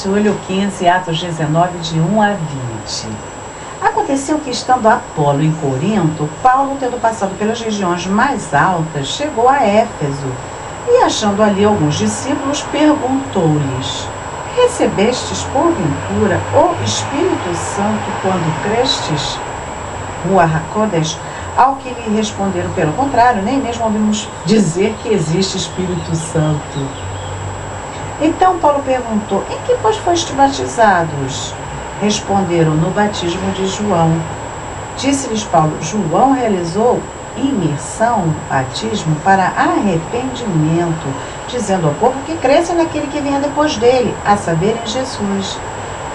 Júlio 15, Atos 19, de 1 a 20. Aconteceu que, estando Apolo em Corinto, Paulo, tendo passado pelas regiões mais altas, chegou a Éfeso e, achando ali alguns discípulos, perguntou-lhes: recebestes, porventura, o Espírito Santo quando crestes? Ruach HaKodesh. Ao que lhe responderam: pelo contrário, nem mesmo ouvimos dizer que existe Espírito Santo. Então Paulo perguntou: em que, pois, foste batizados? Responderam: no batismo de João. Disse-lhes Paulo: João realizou imersão, batismo, para arrependimento, dizendo ao povo que cresce naquele que vinha depois dele, a saber, em Jesus.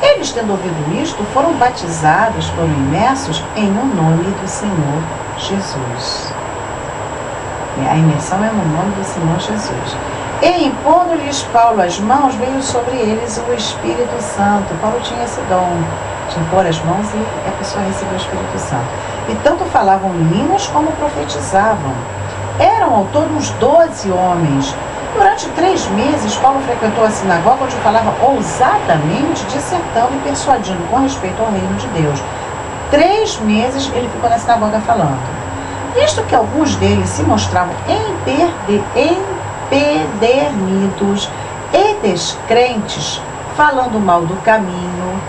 Eles, tendo ouvido isto, foram batizados, foram imersos em o nome do Senhor Jesus. A imersão é no nome do Senhor Jesus. E, impondo-lhes Paulo as mãos, veio sobre eles o Espírito Santo. Paulo tinha esse dom de impor as mãos e a pessoa recebeu o Espírito Santo. E tanto falavam línguas como profetizavam. Eram ao todo uns 12 homens. Durante 3 meses, Paulo frequentou a sinagoga, onde falava ousadamente, dissertando e persuadindo com respeito ao reino de Deus. 3 meses ele ficou na sinagoga falando. Visto que alguns deles se mostravam empedernidos e descrentes, falando mal do caminho.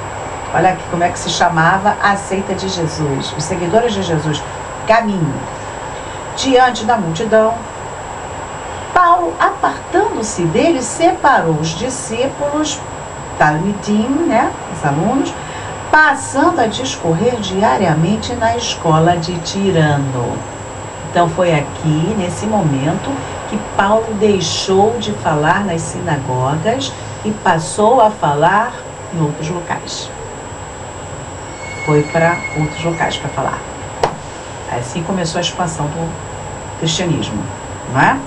Olha aqui como é que se chamava a seita de Jesus, os seguidores de Jesus, caminho. Diante da multidão, Paulo, apartando-se deles, separou os discípulos, Talmidim, os alunos, passando a discorrer diariamente na escola de Tirano. Então foi aqui, nesse momento, que Paulo deixou de falar nas sinagogas e passou a falar em outros locais. Foi para outros locais para falar. Assim começou a expansão do cristianismo, não é?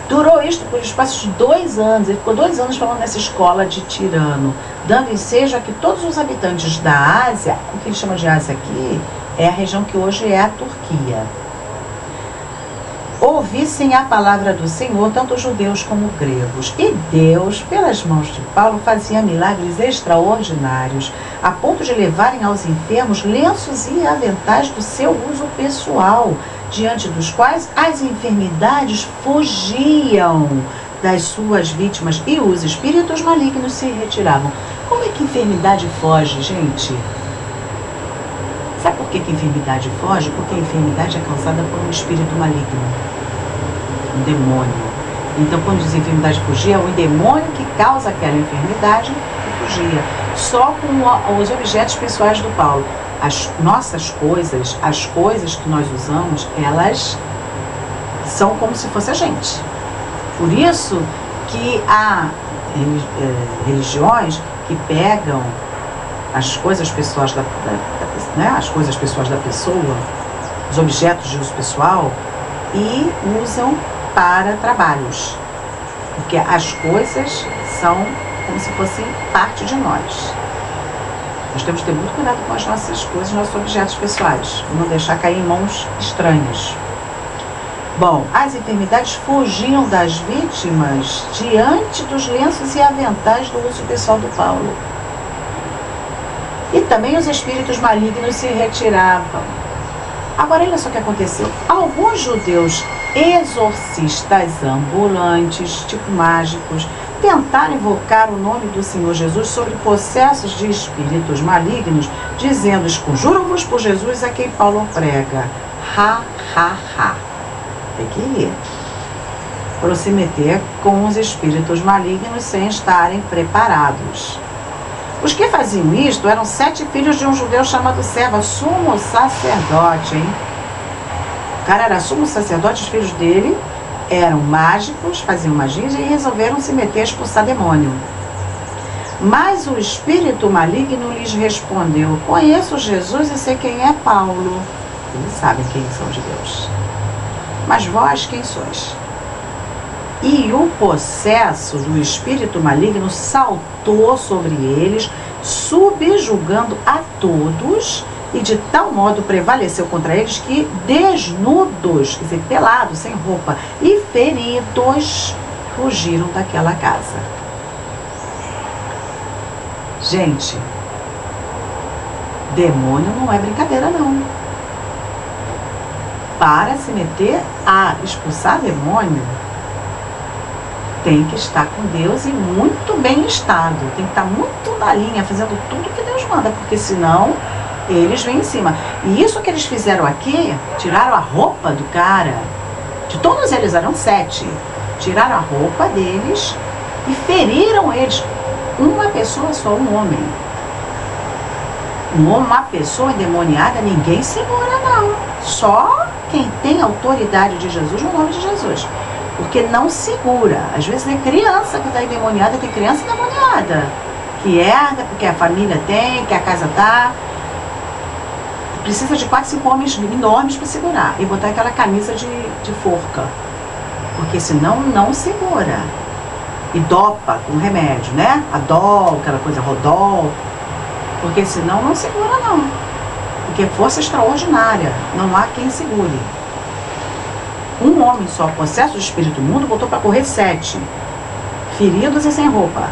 Durou isto por espaço de 2 anos. Ele ficou 2 anos falando nessa escola de Tirano, dando ensejo a que todos os habitantes da Ásia, o que ele chama de Ásia aqui, é a região que hoje é a Turquia, ouvissem a palavra do Senhor, tanto judeus como gregos. E Deus, pelas mãos de Paulo, fazia milagres extraordinários, a ponto de levarem aos enfermos lenços e aventais do seu uso pessoal, diante dos quais as enfermidades fugiam das suas vítimas e os espíritos malignos se retiravam. Como é que enfermidade foge, gente? Sabe por que a enfermidade foge? Porque a enfermidade é causada por um espírito maligno, um demônio. Então, quando diz enfermidade fugia, é o demônio que causa aquela enfermidade que fugia. Só com os objetos pessoais do Paulo. As nossas coisas, as coisas que nós usamos, elas são como se fosse a gente. Por isso que há religiões que pegam as coisas pessoais as coisas pessoais da pessoa, os objetos de uso pessoal, e usam para trabalhos. Porque as coisas são como se fossem parte de nós. Nós temos que ter muito cuidado com as nossas coisas, nossos objetos pessoais, não deixar cair em mãos estranhas. Bom, as enfermidades fugiam das vítimas diante dos lenços e aventais do uso pessoal do Paulo. E também os espíritos malignos se retiravam. Agora, olha só o que aconteceu. Alguns judeus exorcistas ambulantes, tipo mágicos, tentaram invocar o nome do Senhor Jesus sobre possessos de espíritos malignos, dizendo: esconjuram-vos por Jesus a quem Paulo prega. Ha, ha, ha. Tem que rir. Por se meter com os espíritos malignos sem estarem preparados. Os que faziam isto eram 7 filhos de um judeu chamado Serva, sumo sacerdote, O cara era sumo sacerdote, os filhos dele eram mágicos, faziam magias e resolveram se meter a expulsar demônio. Mas o espírito maligno lhes respondeu: conheço Jesus e sei quem é Paulo. Eles sabem quem são de Deus. Mas vós quem sois? E o possesso do espírito maligno saltou sobre eles, subjugando a todos, e de tal modo prevaleceu contra eles que, desnudos, quer dizer, pelados, sem roupa, e feridos, fugiram daquela casa. Gente, demônio não é brincadeira não. Para se meter a expulsar demônio, tem que estar com Deus e muito bem estado. Tem que estar muito na linha, fazendo tudo que Deus manda, porque senão eles vêm em cima. E isso que eles fizeram aqui, tiraram a roupa do cara, de todos eles, eram 7, tiraram a roupa deles e feriram eles. Uma pessoa só, um homem. Uma pessoa endemoniada, ninguém segura não. Só quem tem autoridade de Jesus, no nome de Jesus. Porque não segura. Às vezes é criança que está endemoniada, tem criança endemoniada. Que herda, porque a família tem, que a casa tá. Precisa de 4, 5 homens enormes para segurar. E botar aquela camisa de forca. Porque senão não segura. E dopa com remédio, né? Adol, aquela coisa, Rodol. Porque senão não segura não. Porque é força extraordinária. Não há quem segure. Um homem só, possesso do espírito imundo, botou para correr 7, feridos e sem roupa.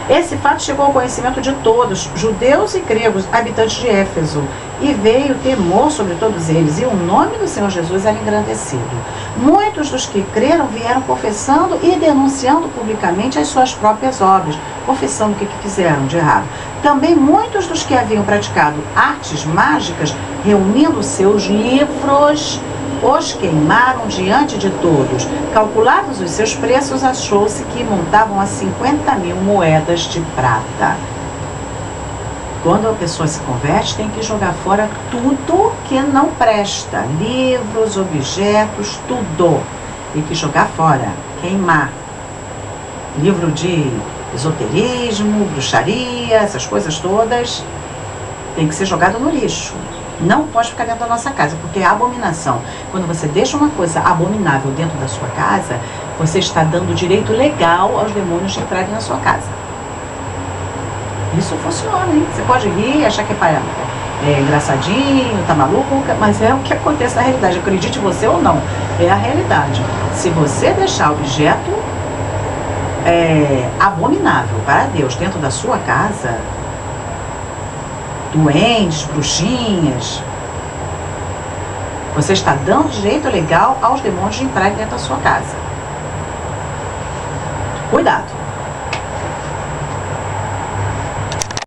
Esse fato chegou ao conhecimento de todos, judeus e gregos, habitantes de Éfeso, e veio temor sobre todos eles, e o nome do Senhor Jesus era engrandecido. Muitos dos que creram vieram confessando e denunciando publicamente as suas próprias obras, confessando o que fizeram de errado. Também muitos dos que haviam praticado artes mágicas, reunindo seus livros, os queimaram diante de todos. Calculados os seus preços, achou-se que montavam a 50.000 moedas de prata. Quando a pessoa se converte, tem que jogar fora tudo que não presta. Livros, objetos, tudo. Tem que jogar fora, queimar. Livro de esoterismo, bruxaria, essas coisas todas, tem que ser jogado no lixo. Não pode ficar dentro da nossa casa, porque é abominação. Quando você deixa uma coisa abominável dentro da sua casa, você está dando direito legal aos demônios de entrarem na sua casa. Isso funciona, hein? Você pode rir, achar que é engraçadinho, tá maluco, mas é o que acontece na realidade. Acredite você ou não, é a realidade. Se você deixar objeto abominável para Deus dentro da sua casa, doentes, bruxinhas, você está dando direito legal aos demônios de entrarem dentro da sua casa. Cuidado!